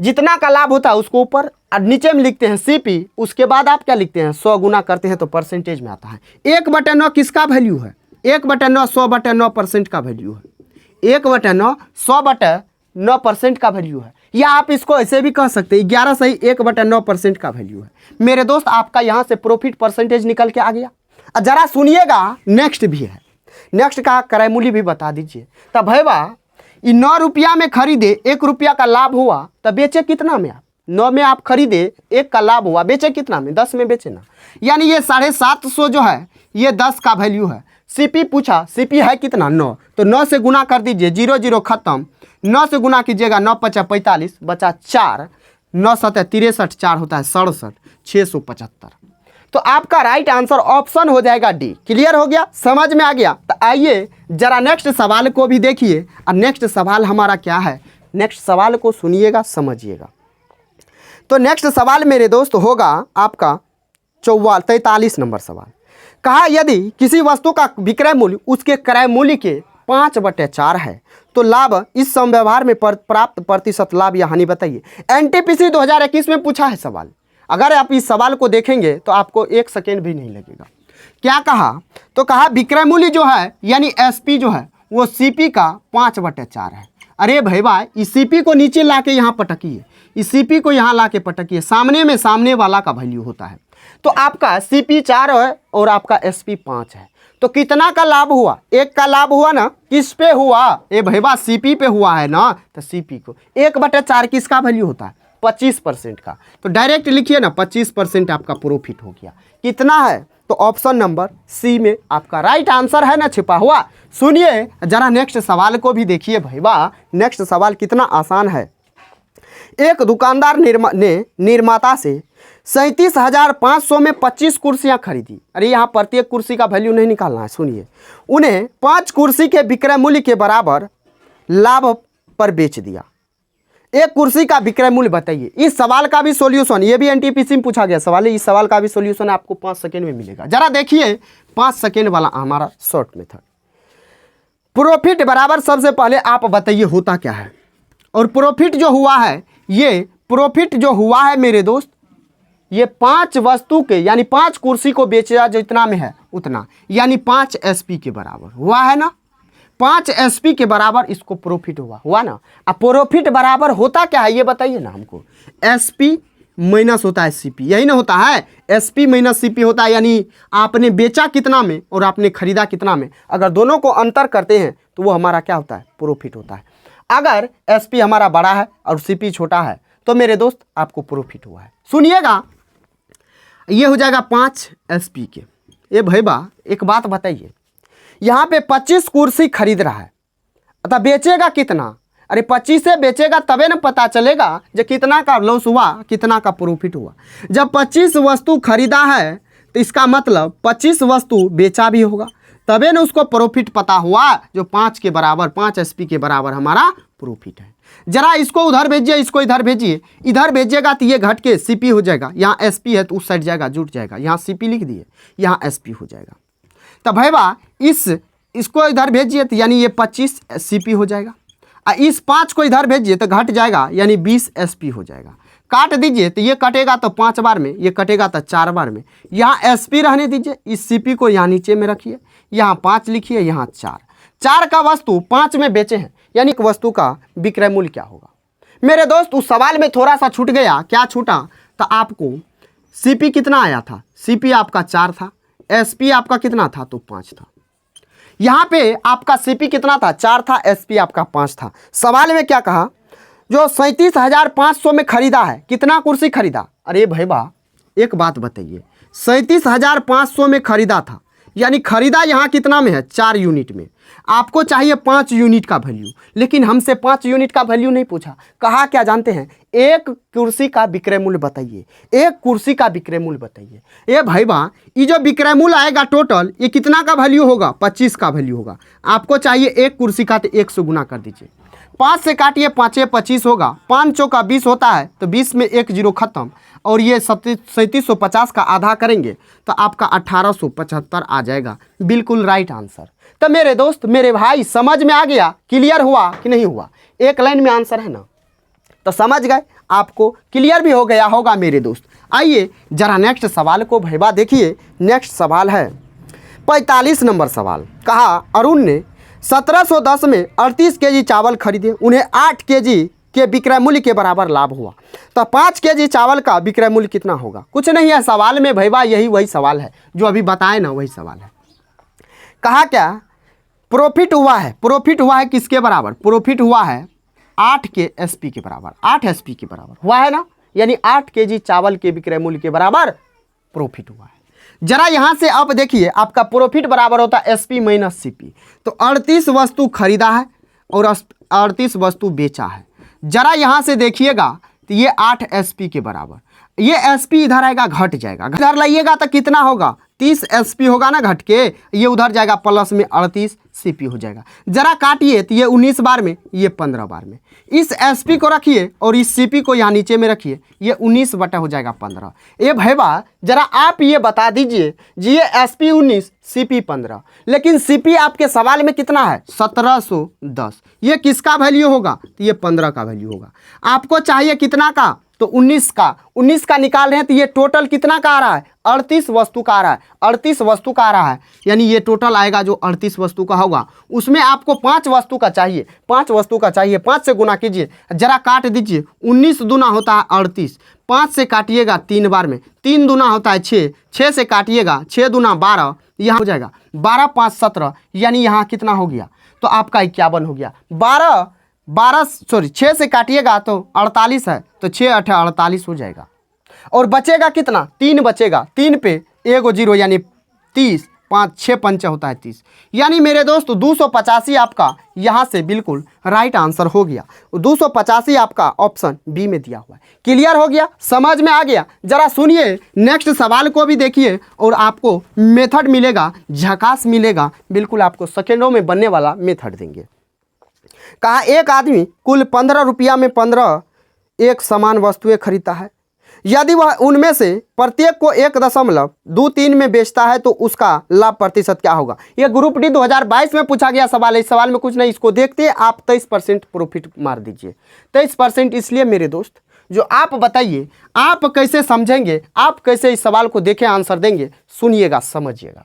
जितना का लाभ होता है उसको ऊपर और नीचे में लिखते हैं सीपी। उसके बाद आप क्या लिखते हैं? 100 गुना करते हैं तो परसेंटेज में आता है। 1/9 किसका वैल्यू है? 1/9 100/9% का वैल्यू है। 1/9 100/9% का वैल्यू है। या आप इसको ऐसे भी कह सकते हैं 11 सही 1/9% का वैल्यू है। मेरे दोस्त आपका यहाँ से प्रॉफिट परसेंटेज निकल के आ गया। जरा सुनिएगा, नेक्स्ट भी है। नेक्स्ट का क्रय मूल्य भी बता दीजिए। तब भाई बा, 9 रुपया में खरीदे, 1 रुपया का लाभ हुआ, तब बेचे कितना में? आप 9 में आप खरीदे, 1 का लाभ हुआ, बेचे कितना में? 10 में बेचे ना। यानी ये 750 जो है ये 10 का वैल्यू है। सीपी पूछा, सीपी है कितना? 9, तो 9 से गुना कर दीजिए, 0 0 खत्म। 9 से गुना कीजिएगा, 9 5 45 बचा 4, 9 7 63, 4 होता है 67, 675। तो आपका राइट आंसर ऑप्शन हो जाएगा डी। क्लियर हो गया, समझ में आ गया? तो आइए जरा नेक्स्ट सवाल को भी देखिए। और नेक्स्ट सवाल हमारा क्या है, नेक्स्ट सवाल को सुनिएगा, समझिएगा। तो नेक्स्ट सवाल मेरे दोस्त होगा आपका 43 नंबर सवाल। कहा यदि किसी वस्तु का विक्रय मूल्य उसके क्रय मूल्य के 5/4 है तो लाभ इस समव्यवहार में प्राप्त प्रतिशत लाभ या हानि बताइए। एनटीपीसी 2021 में पूछा है सवाल। अगर आप इस सवाल को देखेंगे तो आपको 1 सेकेंड भी नहीं लगेगा। क्या कहा? तो कहा विक्रय मूल्य जो है यानी एसपी जो है वो सीपी का 5/4 है। अरे भाई भाई, इस सीपी को नीचे ला के यहाँ पटकिए, इस सीपी को यहाँ ला के पटकिए, सामने में सामने वाला का वैल्यू होता है। तो आपका सीपी 4 है और आपका एसपी 5 है। तो कितना का लाभ हुआ? 1 का लाभ हुआ ना। किस पे हुआ? ए भैया सीपी पे हुआ है ना। तो सीपी को 1/4 किसका वैल्यू होता है? 25% का। तो डायरेक्ट लिखिए ना, 25% आपका प्रॉफिट हो गया। कितना है? तो ऑप्शन नंबर सी में आपका राइट आंसर है ना छिपा हुआ। सुनिए जरा नेक्स्ट सवाल को भी देखिए भैया। नेक्स्ट सवाल कितना आसान है। एक दुकानदार ने निर्माता से 37,500 में 25 कुर्सियां खरीदी। अरे यहाँ प्रत्येक कुर्सी का वैल्यू नहीं निकालना है। सुनिए, उन्हें 5 कुर्सी के विक्रय मूल्य के बराबर लाभ पर बेच दिया। एक कुर्सी का विक्रय मूल्य बताइए। इस सवाल का भी सॉल्यूशन, ये भी एनटीपीसी में पूछा गया सवाल है। इस सवाल का भी सॉल्यूशन आपको 5 सेकेंड में मिलेगा। जरा देखिए 5 सेकेंड वाला हमारा शॉर्ट मेथड। प्रॉफिट बराबर सबसे पहले आप बताइए होता क्या है। और प्रॉफिट जो हुआ है, ये प्रॉफिट जो हुआ है मेरे दोस्त, ये 5 वस्तु के यानी 5 कुर्सी को बेचा जितना में है उतना, यानी 5 एसपी के बराबर हुआ है ना। 5 एसपी के बराबर इसको प्रॉफिट हुआ ना। अब प्रॉफिट बराबर होता क्या है ये बताइए ना हमको। एसपी माइनस होता है सीपी, यही ना होता है। एसपी माइनस सीपी होता है, यानी आपने बेचा कितना में और आपने खरीदा कितना में, अगर दोनों को अंतर करते हैं तो वो हमारा क्या होता है? प्रॉफिट होता है। अगर एसपी हमारा बड़ा है और सीपी छोटा है तो मेरे दोस्त आपको प्रॉफिट हुआ है। सुनिएगा, ये हो जाएगा 5 एसपी के। ये भैया एक बात बताइए, यहाँ पे 25 कुर्सी खरीद रहा है, अतः बेचेगा कितना? अरे 25 से बेचेगा तबे ना पता चलेगा जो कितना का लॉस हुआ, कितना का प्रॉफिट हुआ। जब 25 वस्तु खरीदा है तो इसका मतलब 25 वस्तु बेचा भी होगा, तबे ना उसको प्रॉफिट पता हुआ, जो 5 के बराबर 5 एसपी के बराबर हमारा प्रॉफिट है। जरा इसको उधर भेजिए, इसको इधर भेजिए। इधर भेजिएगा तो ये घट के सीपी हो जाएगा। यहाँ एसपी है तो उस साइड जाएगा, जुट जाएगा। यहाँ सीपी लिख दिए, यहाँ एसपी हो जाएगा। तो भैया इसको इधर भेजिए तो यानी ये 25 सीपी हो जाएगा। इस 5 को इधर भेजिए तो घट जाएगा, यानी 20 एसपी हो जाएगा। काट दीजिए तो ये कटेगा तो 5 बार में, ये कटेगा तो 4 बार में। यहाँ एसपी रहने दीजिए, इस सीपी को यहाँ नीचे में रखिए, यहाँ 5 लिखिए, यहाँ 4 का वस्तु 5 में बेचे हैं, यानी एक वस्तु का विक्रय मूल्य क्या होगा। मेरे दोस्त उस सवाल में थोड़ा सा छूट गया। क्या छूटा? तो आपको सीपी कितना आया था? सीपी आपका 4 था, एसपी आपका कितना था? तो 5 था। यहाँ पे आपका सीपी कितना था? 4 था, एसपी आपका 5 था। सवाल में क्या कहा? जो 37,500 में खरीदा है, कितना कुर्सी खरीदा? अरे भैया एक बात बताइए, 37,500 में खरीदा था, यानी खरीदा यहाँ कितना में है? 4 यूनिट में। आपको चाहिए 5 यूनिट का वैल्यू, लेकिन हमसे 5 यूनिट का वैल्यू नहीं पूछा। कहा क्या जानते हैं? एक कुर्सी का विक्रय मूल्य बताइए, एक कुर्सी का विक्रय मूल्य बताइए। ये भैया ये जो विक्रय मूल्य आएगा टोटल, ये कितना का वैल्यू होगा? 25 का वैल्यू होगा। आपको चाहिए एक कुर्सी का, तो 1 से गुना कर दीजिए। 5 से काटिए, 5 × 25 होगा, 5 चौका 20 होता है, तो 20 में 1 0 खत्म, और ये 3750 का आधा करेंगे तो आपका 1875 आ जाएगा। बिल्कुल राइट आंसर। तो मेरे दोस्त, मेरे भाई, समझ में आ गया? क्लियर हुआ कि नहीं हुआ? एक लाइन में आंसर है ना, तो समझ गए, आपको क्लियर भी हो गया होगा मेरे दोस्त। आइए जरा नेक्स्ट सवाल को भैया देखिए। नेक्स्ट सवाल है 45 नंबर सवाल। कहा अरुण ने 1710 में 38 केजी चावल खरीदे, उन्हें 8 केजी के विक्रय मूल्य के बराबर लाभ हुआ। तो 5 केजी चावल का विक्रय मूल्य कितना होगा? कुछ नहीं है सवाल में भैया, यही वही सवाल है जो अभी बताए ना, वही सवाल है। कहा क्या? प्रॉफिट हुआ है। प्रॉफिट हुआ है किसके बराबर? प्रॉफिट हुआ है 8 के एसपी के बराबर, 8 एसपी के बराबर हुआ है ना, यानी 8 केजी चावल के विक्रय मूल्य के बराबर प्रॉफिट हुआ है। जरा यहाँ से आप देखिए, आपका प्रॉफिट बराबर होता है एसपी माइनस सीपी। तो 38 वस्तु खरीदा है और 38 वस्तु बेचा है। जरा यहाँ से देखिएगा तो ये 8 एसपी के बराबर, ये एसपी इधर आएगा, घट जाएगा। इधर लाइएगा तो कितना होगा? 30 एसपी होगा ना घट के, ये उधर जाएगा प्लस में 38 सीपी हो जाएगा। जरा काटिए तो ये 19 बार में, ये 15 बार में। इस एसपी को रखिए और इस सीपी को यहाँ नीचे में रखिए, ये 19 बटा हो जाएगा 15। ये भैया जरा आप ये बता दीजिए जी, ये एसपी 19 सीपी 15, लेकिन सीपी आपके सवाल में कितना है 1710, ये किसका वैल्यू होगा तो ये 15 का वैल्यू होगा। आपको चाहिए कितना का तो 19 का निकाल रहे हैं तो ये टोटल कितना का आ रहा है 38 वस्तु का आ रहा है, 38 वस्तु का आ रहा है, यानी ये टोटल आएगा जो 38 वस्तु का होगा। उसमें आपको 5 वस्तु का चाहिए, 5 वस्तु का चाहिए, 5 से गुना कीजिए, जरा काट दीजिए। 19 दूना होता है 38, 5 से काटिएगा 3 बार में, 3 दूना होता है 6, 6 से काटिएगा 6 दूना 12, यहाँ हो जाएगा 12 5 17, यानी यहाँ कितना हो गया तो आपका 51 हो गया। 6 से काटिएगा तो 48 है, तो 6 8 48 हो जाएगा। और बचेगा कितना 3 बचेगा, 3 पे 1 0 यानी 30, 5 6 5 होता है 30, यानी मेरे दोस्त 285 आपका यहाँ से बिल्कुल राइट आंसर हो गया। 285 आपका ऑप्शन बी में दिया हुआ है। क्लियर हो गया, समझ में आ गया। जरा सुनिए नेक्स्ट सवाल को भी देखिए और आपको मेथड मिलेगा, झकास मिलेगा, बिल्कुल आपको सेकेंडों में बनने वाला मेथड देंगे। कहा एक आदमी कुल 15 रुपया में 15 एक समान वस्तुएं खरीदता है, यदि वह उनमें से प्रत्येक को 1.23 में बेचता है तो उसका लाभ प्रतिशत क्या होगा। यह ग्रुप डी 2022 में पूछा गया सवाल है। इस सवाल में कुछ नहीं, इसको देखते आप 23% प्रॉफिट मार दीजिए। 23% इसलिए मेरे दोस्त जो आप बताइए आप कैसे समझेंगे, आप कैसे इस सवाल को देखें आंसर देंगे, सुनिएगा समझिएगा।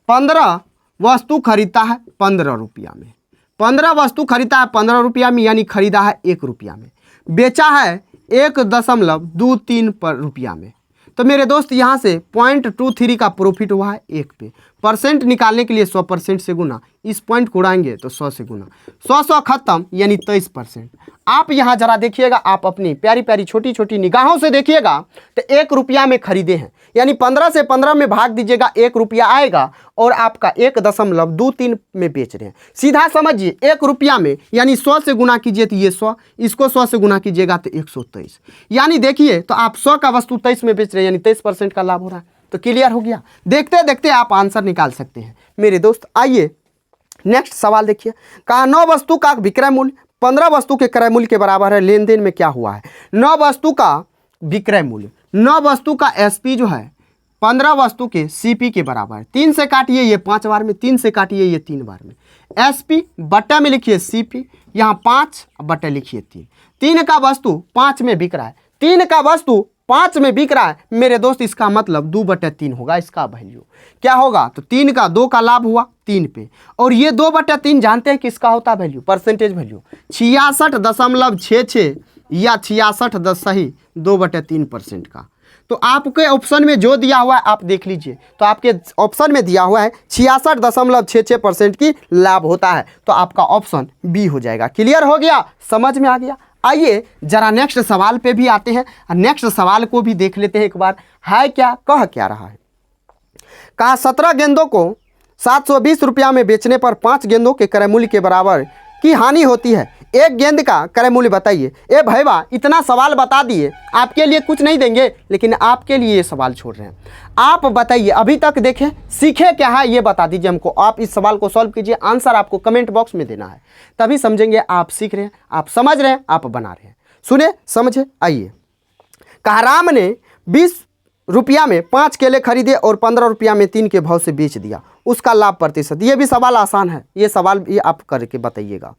15 वस्तु खरीदता है 15 रुपया में, 15 वस्तु खरीदा है 15 रुपया में, यानी खरीदा है 1 रुपया में, बेचा है 1.23 रुपया में। तो मेरे दोस्त यहाँ से 0.23 का प्रॉफिट हुआ है 1 पे। परसेंट निकालने के लिए 100% से गुना, इस पॉइंट को उड़ाएंगे तो 100 से गुना, 100 खत्म, यानी 23%। आप यहाँ जरा देखिएगा, आप अपनी प्यारी प्यारी छोटी छोटी निगाहों से देखिएगा तो 1 रुपया में खरीदे हैं, यानी 15 से 15 में भाग दीजिएगा 1 रुपया आएगा और आपका 1.23 में बेच रहे हैं। सीधा समझिए 1 रुपया में, यानी 100 से गुना कीजिए तो ये 100, इसको 100 से गुना कीजिएगा तो 123, यानी देखिए तो आप 100 का वस्तु 23 में बेच रहे हैं, यानी 23% का लाभ हो रहा है। तो क्लियर हो गया, देखते देखते आप आंसर निकाल सकते हैं मेरे दोस्त। आइए नेक्स्ट सवाल देखिए। कहा 9 वस्तु का विक्रय मूल्य 15 वस्तु के क्रय मूल्य के बराबर है, लेन देन में क्या हुआ है। 9 वस्तु का विक्रय मूल्य, 9 वस्तु का एसपी जो है 15 वस्तु के सीपी के बराबर है। 3 से काटिए ये 5 बार में, 3 से काटिए ये 3 बार में। एसपी बट्टा में लिखिए सीपी, यहाँ 5 बट्टा लिखिए 3। 3 का वस्तु 5 में बिक रहा है, 3 का वस्तु 5 में बिक रहा है मेरे दोस्त, इसका मतलब 2/3 होगा इसका वैल्यू। क्या होगा तो 3 का 2 का लाभ हुआ 3 पे, और ये 2/3 जानते हैं किसका होता वैल्यू, परसेंटेज वैल्यू 66.66 या 66.2/3% का। तो आपके ऑप्शन में जो दिया हुआ है आप देख लीजिए, तो आपके ऑप्शन में दिया हुआ है 66.66% की लाभ होता है, तो आपका ऑप्शन बी हो जाएगा। क्लियर हो गया, समझ में आ गया। आइए जरा नेक्स्ट सवाल पे भी आते हैं, नेक्स्ट सवाल को भी देख लेते हैं एक बार, है क्या कह क्या रहा है। कहा 17 गेंदों को 720 रुपया में बेचने पर 5 गेंदों के क्रय मूल्य के बराबर की हानि होती है, एक गेंद का क्रय मूल्य बताइए। ए भैया इतना सवाल बता दिए, आपके लिए कुछ नहीं देंगे, लेकिन आपके लिए ये सवाल छोड़ रहे हैं। आप बताइए अभी तक देखें सीखे क्या है ये बता दीजिए हमको। आप इस सवाल को सॉल्व कीजिए, आंसर आपको कमेंट बॉक्स में देना है, तभी समझेंगे आप सीख रहे हैं, आप समझ रहे हैं, आप बना रहे हैं। सुने समझे, आइए। कहा राम ने 20 रुपया में 5 केले खरीदे और 15 रुपया में 3 के भाव से बेच दिया, उसका लाभ प्रतिशत। ये भी सवाल आसान है, ये सवाल भी आप करके बताइएगा।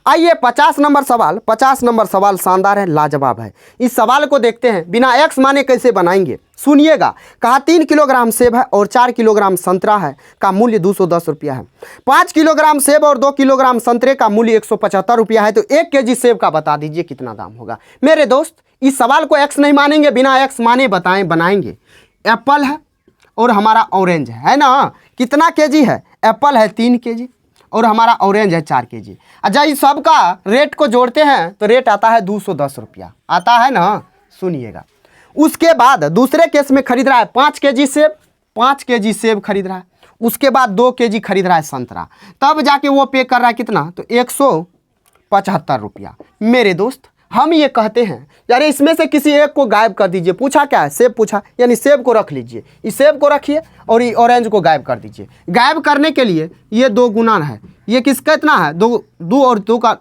आइए 50 नंबर सवाल, 50 नंबर सवाल शानदार है, लाजवाब है। इस सवाल को देखते हैं, बिना एक्स माने कैसे बनाएंगे, सुनिएगा। कहा 3 किलोग्राम सेब है और 4 किलोग्राम संतरा है का मूल्य 210 रुपया है। 5 किलोग्राम सेब और 2 किलोग्राम संतरे का मूल्य 175 रुपया है, तो 1 केजी सेब का बता दीजिए कितना दाम होगा। मेरे दोस्त इस सवाल को एक्स नहीं मानेंगे, बिना एक्स माने बताएं बनाएंगे। एप्पल है और हमारा ऑरेंज है ना, कितना केजी है, एप्पल है 3 केजी और हमारा ऑरेंज है 4 केजी। अच्छा इस सब का रेट को जोड़ते हैं तो रेट आता है 210 रुपया, आता है ना, सुनिएगा। उसके बाद दूसरे केस में खरीद रहा है 5 केजी सेब, 5 केजी सेब खरीद रहा है, उसके बाद 2 केजी खरीद रहा है संतरा, तब जाके वो पे कर रहा है कितना, तो 175 रुपया। मेरे दोस्त हम ये कहते हैं यार इसमें से किसी एक को गायब कर दीजिए। पूछा क्या है? सेब पूछा, यानी सेब को रख लीजिए, इस सेब को रखिए और ये ऑरेंज को गायब कर दीजिए। गायब करने के लिए ये 2 गुना है, ये किसका इतना है? 2 और 2 का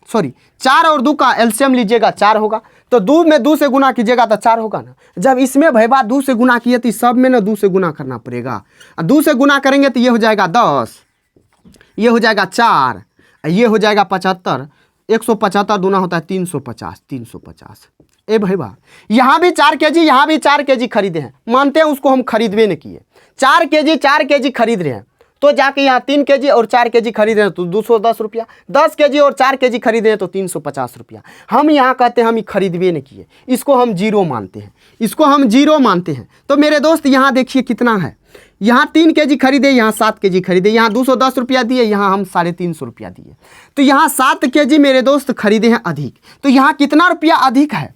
4 और 2 का एलसीएम लीजिएगा 4 होगा, तो 2 में 2 से गुना कीजिएगा तो 4 होगा ना। जब इसमें भैया 2 से गुना किए तो सब में ना 2 से गुना करना पड़ेगा। 2 से गुना करेंगे तो ये हो जाएगा 10, ये हो जाएगा 4, ये हो जाएगा 75। 175 दूना होता है 350, 350। ए भैया यहाँ भी 4 kg, यहाँ भी 4 kg खरीदे हैं, मानते हैं उसको हम खरीदवे नहीं किए। 4 kg खरीद रहे हैं, तो जाके यहाँ 3 kg और 4 kg खरीद रहे हैं तो 210 रुपया, 10 kg और 4 kg खरीदे हैं तो 350 रुपया। हम यहाँ कहते हैं हम खरीदवे नहीं किए, इसको हम जीरो मानते हैं, इसको हम जीरो मानते हैं। तो मेरे दोस्त यहाँ देखिए कितना है, यहाँ 3 kg खरीदे, यहाँ 7 kg खरीदे, यहाँ 210 रुपया दिए, यहाँ हम 350 रुपया दिए, तो यहाँ 7 kg मेरे दोस्त खरीदे हैं अधिक। तो यहाँ कितना रुपया अधिक है?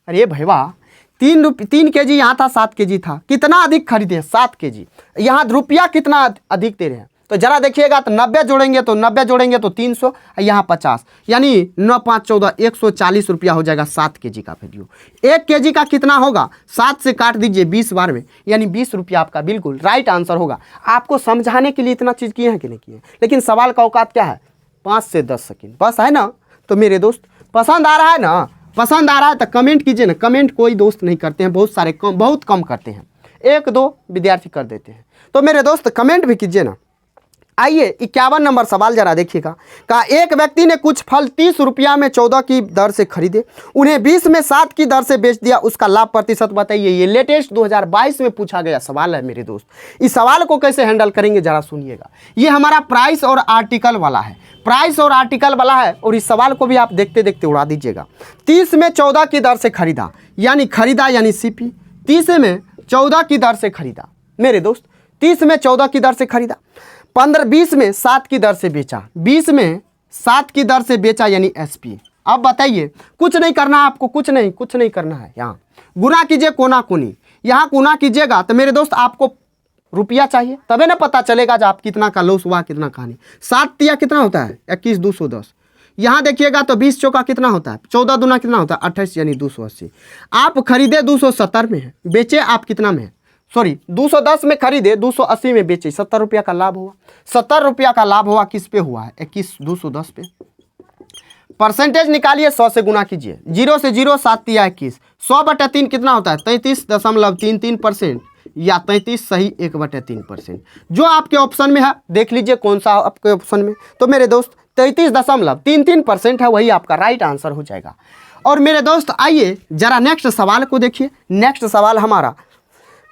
अरे भैया 3 kg यहाँ था, 7 kg था, कितना अधिक खरीदे हैं? 7 kg। यहाँ रुपया कितना अधिक दे रहे हैं? तो जरा देखिएगा, तो 90 जोड़ेंगे तो 90 जोड़ेंगे तो 300, यहाँ 50, यानी 9 5 14 140 रुपया हो जाएगा 7 kg का वैल्यू। 1 kg का कितना होगा? 7 से काट दीजिए 20 बार में, यानी 20 रुपया आपका बिल्कुल राइट आंसर होगा। आपको समझाने के लिए इतना चीज़ किए हैं कि नहीं किए, लेकिन सवाल का औकात क्या है? 5 से 10 सेकेंड बस, है ना। तो मेरे दोस्त पसंद आ रहा है ना? पसंद आ रहा है तो कमेंट कीजिए ना। कमेंट कोई दोस्त नहीं करते हैं, बहुत कम करते हैं, 1-2 विद्यार्थी कर देते हैं। तो मेरे दोस्त कमेंट भी कीजिए ना। आइए 51 नंबर सवाल जरा देखिएगा। कहा एक व्यक्ति ने कुछ फल 30 रुपया में 14 की दर से खरीदे, उन्हें 20 में 7 की दर से बेच दिया, उसका लाभ प्रतिशत बताइए। ये लेटेस्ट 2022 में पूछा गया सवाल है मेरे दोस्त। इस सवाल को कैसे हैंडल करेंगे जरा सुनिएगा। ये हमारा प्राइस और आर्टिकल वाला है, प्राइस और आर्टिकल वाला है, और इस सवाल को भी आप देखते देखते उड़ा दीजिएगा। 30 में 14 की दर से खरीदा, यानी खरीदा यानी सीपी। 30 में 14 की दर से खरीदा मेरे दोस्त, 30 में 14 की दर से खरीदा। 20 में 7 की दर से बेचा, 20 में 7 की दर से बेचा यानी एसपी। अब बताइए, कुछ नहीं करना है आपको, कुछ नहीं करना है। यहाँ गुना कीजिए कोना कोनी, यहाँ गुना कीजिएगा तो मेरे दोस्त आपको रुपया चाहिए, तबे ना पता चलेगा जब आप कितना का लॉस हुआ, कितना कहानी। 7 तिया कितना होता है? 21 210। यहाँ देखिएगा तो 20 चौका कितना होता है? 14 दूना कितना होता है? 28 यानी 280। आप खरीदे 270 में है, बेचे आप कितना में है? 210 में खरीदे, 280 में बेचे, 70 रुपया का लाभ हुआ। 70 रुपया का लाभ हुआ, किस पे हुआ है? 21 210 पे। परसेंटेज निकालिए, 100 से गुना कीजिए, 0 से 0 7 तिया 21, 100/3 कितना होता है? 33.33% या 33 सही 1/3%। जो आपके ऑप्शन में है देख लीजिए कौन सा आपके ऑप्शन में। तो मेरे दोस्त 33.33% है, वही आपका राइट आंसर हो जाएगा। और मेरे दोस्त आइए जरा नेक्स्ट सवाल को देखिए। नेक्स्ट सवाल हमारा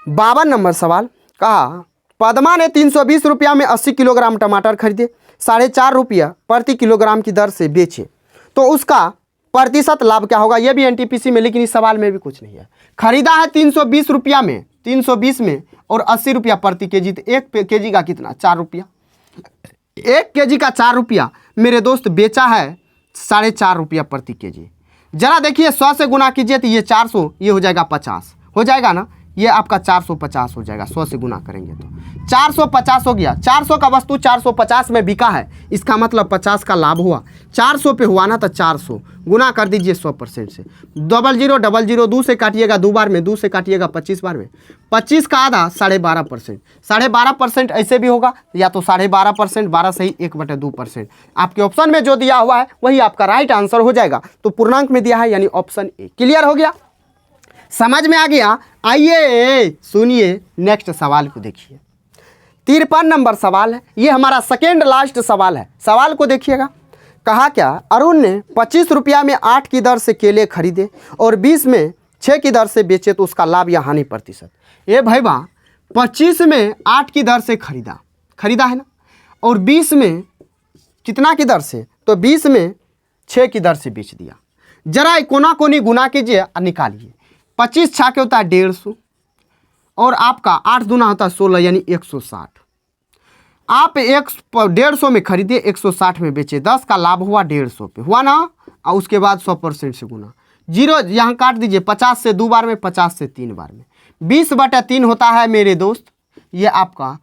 52 नंबर सवाल। कहा पद्मा ने 320 रुपया में 80 किलोग्राम टमाटर खरीदे, 4.5 रुपया प्रति किलोग्राम की दर से बेचे, तो उसका प्रतिशत लाभ क्या होगा? यह भी एनटीपीसी में, लेकिन इस सवाल में भी कुछ नहीं है। खरीदा है 320 रुपया में, 320 में, और 80 रुपया प्रति केजी, तो 1 kg का कितना? 4 रुपया। 1 kg का 4 रुपया मेरे दोस्त बेचा है 4.5 रुपया प्रति केजी। जरा देखिए 100 से गुना कीजिए तो ये 400, ये हो जाएगा 50, हो जाएगा ना। ये आपका 450 हो जाएगा, 100 से गुना करेंगे तो 450 हो गया। 400 का वस्तु 450 में बिका है, इसका मतलब 50 का लाभ हुआ। 400 पे हुआ ना, तो 400 गुना कर दीजिए 100% से। 0000 2 से काटिएगा 2 बार में, 2 से काटिएगा 25 बार में। 25 का आधा 12.5%, 12.5% ऐसे भी होगा, या तो 12.5%, 12 सही 1/2%। आपके ऑप्शन में जो दिया हुआ है वही आपका राइट आंसर हो जाएगा। तो पूर्णांक में दिया है यानी ऑप्शन ए। क्लियर हो गया, समझ में आ गया? आइए सुनिए नेक्स्ट सवाल को देखिए। 53 नंबर सवाल है, ये हमारा सेकेंड लास्ट सवाल है। सवाल को देखिएगा। कहा क्या? अरुण ने 25 रुपया में 8 की दर से केले खरीदे और 20 में 6 की दर से बेचे, तो उसका लाभ या हानि प्रतिशत। ये भाईबा 25 में 8 की दर से खरीदा है ना, और 20 में कितना की दर से? तो 20 में 6 की दर से बेच दिया। जरा कोना कोनी गुना कीजिए और निकालिए। 25 छाके होता है 150, और आपका 8 दूना होता है 16 यानी 160। आप 150 में खरीदे, 160 में बेचे, 10 का लाभ हुआ 150 पे, हुआ ना। और उसके बाद 100% से गुना, 0 यहाँ काट दीजिए। 50 से 2 बार में, 50 से 3 बार में, 20/3 होता है मेरे दोस्त। ये आपका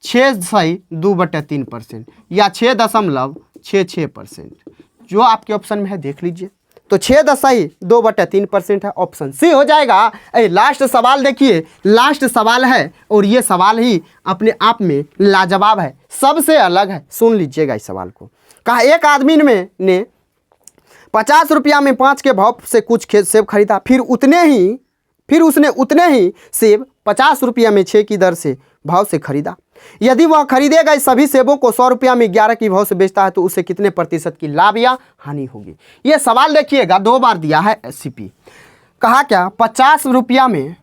6 सही 2/3% या 6.66%, जो आपके ऑप्शन में है देख लीजिए। तो 6 दशमलव 2/3% है, ऑप्शन सी हो जाएगा। लास्ट सवाल देखिए, लास्ट सवाल है और ये सवाल ही अपने आप में लाजवाब है, सबसे अलग है। सुन लीजिएगा इस सवाल को। कहा एक आदमी ने 50 रुपया में 5 के भाव से कुछ सेब खरीदा, फिर उसने उतने ही सेब 50 रुपया में 6 की दर से भाव से खरीदा। यदि वह खरीदे गए सभी सेबों को 100 रुपया में 11 की भाव से बेचता है तो उसे कितने प्रतिशत की लाभ या हानि होगी। ये सवाल देखिएगा, 2 बार दिया है एससीपी। कहा क्या 50 रुपया में,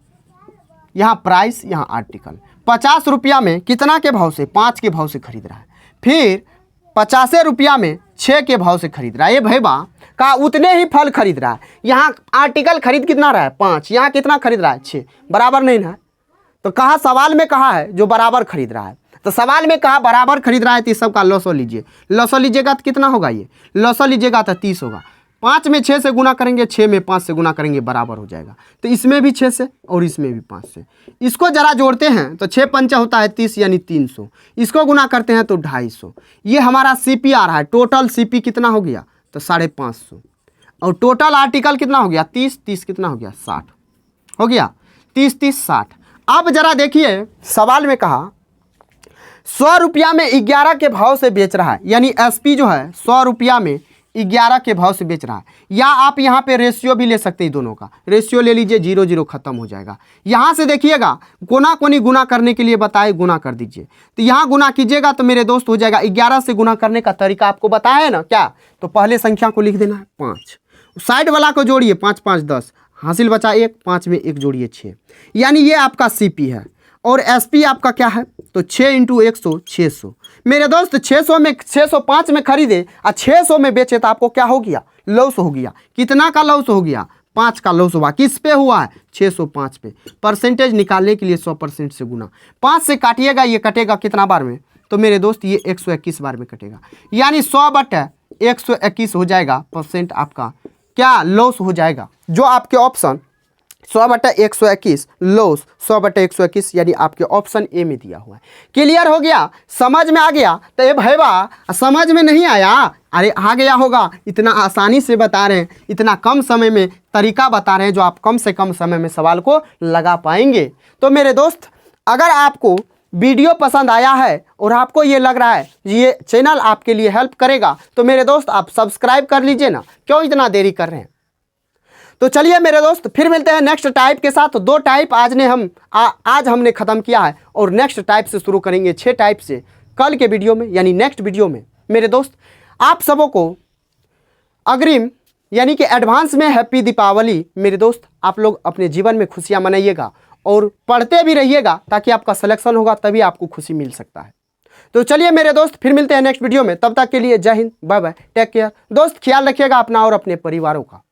यहाँ प्राइस यहाँ आर्टिकल, 50 रुपया में कितना के भाव से, 5 के भाव से खरीद रहा है, फिर 50 रुपया में 6 के भाव से खरीद रहा है। ये भैया कहा उतने ही फल खरीद रहा है। यहाँ आर्टिकल खरीद कितना रहा है 5, यहाँ कितना खरीद रहा है 6, बराबर नहीं ना। तो कहा सवाल में कहा है जो बराबर खरीद रहा है, तो सवाल में कहा बराबर खरीद रहा है तो इस सब का लॉसो लीजिए। लॉसो लीजिएगा तो कितना होगा, ये लॉसो लीजिएगा तो 30 होगा। 5 में 6 से गुना करेंगे, 6 में 5 से गुना करेंगे, बराबर हो जाएगा। तो इसमें भी 6 से और इसमें भी 5 से, इसको जरा जोड़ते हैं तो 6 पंचा होता है 30 यानी 300, इसको गुना करते हैं तो 250। ये हमारा सीपी आ रहा है। टोटल सीपी कितना हो गया तो 550, और टोटल आर्टिकल कितना हो गया 30 कितना हो गया 60 हो गया, 30 60। अब जरा देखिए सवाल में कहा 100 रुपया में 11 के भाव से बेच रहा है, यानी एसपी जो है 100 रुपया में 11 के भाव से बेच रहा है। या आप यहाँ पे रेशियो भी ले सकते हैं, दोनों का रेशियो ले लीजिए, 0 0 खत्म हो जाएगा। यहाँ से देखिएगा कोना कोनी गुना करने के लिए बताए, गुना कर दीजिए। तो यहाँ गुना कीजिएगा तो मेरे दोस्त हो जाएगा 11 से गुना करने का तरीका आपको बताया है ना क्या। तो पहले संख्या को लिख देना है 5, साइड वाला को जोड़िए 5 5 10, हासिल बचा 1, 5 में 1 जोड़िए 6, यानी ये आपका सीपी है। और एसपी आपका क्या है तो 6 × 100 600। मेरे दोस्त 600 में 605 में खरीदे और 600 में बेचे तो आपको क्या हो गया, लॉस हो गया। कितना का लॉस हो गया, 5 का लॉस हुआ। किस पे हुआ है 605 पे। परसेंटेज निकालने के लिए 100% से गुना, 5 से काटिएगा, ये कटेगा कितना बार में तो मेरे दोस्त ये 121 बार में कटेगा, यानी 100/121 हो जाएगा परसेंट आपका क्या लॉस हो जाएगा। जो आपके ऑप्शन 100/121 लॉस 100/121 यानी आपके ऑप्शन ए में दिया हुआ है। क्लियर हो गया, समझ में आ गया। तो ये भैया समझ में नहीं आया, अरे आ गया होगा, इतना आसानी से बता रहे हैं, इतना कम समय में तरीका बता रहे हैं जो आप कम से कम समय में सवाल को लगा पाएंगे। तो मेरे दोस्त अगर आपको वीडियो पसंद आया है और आपको ये लग रहा है ये चैनल आपके लिए हेल्प करेगा तो मेरे दोस्त आप सब्सक्राइब कर लीजिए ना, क्यों इतना देरी कर रहे हैं। तो चलिए मेरे दोस्त फिर मिलते हैं नेक्स्ट टाइप के साथ। 2 टाइप आज हमने ख़त्म किया है और नेक्स्ट टाइप से शुरू करेंगे 6 टाइप से कल के वीडियो में, यानी नेक्स्ट वीडियो में। मेरे दोस्त आप सबों को अग्रिम यानी कि एडवांस में हैप्पी दीपावली। मेरे दोस्त आप लोग अपने जीवन में खुशियाँ मनाइएगा और पढ़ते भी रहिएगा ताकि आपका सिलेक्शन होगा, तभी आपको खुशी मिल सकता है। तो चलिए मेरे दोस्त फिर मिलते हैं नेक्स्ट वीडियो में, तब तक के लिए जय Hind, bye bye, take care. दोस्त ख्याल रखिएगा अपना और अपने परिवारों का।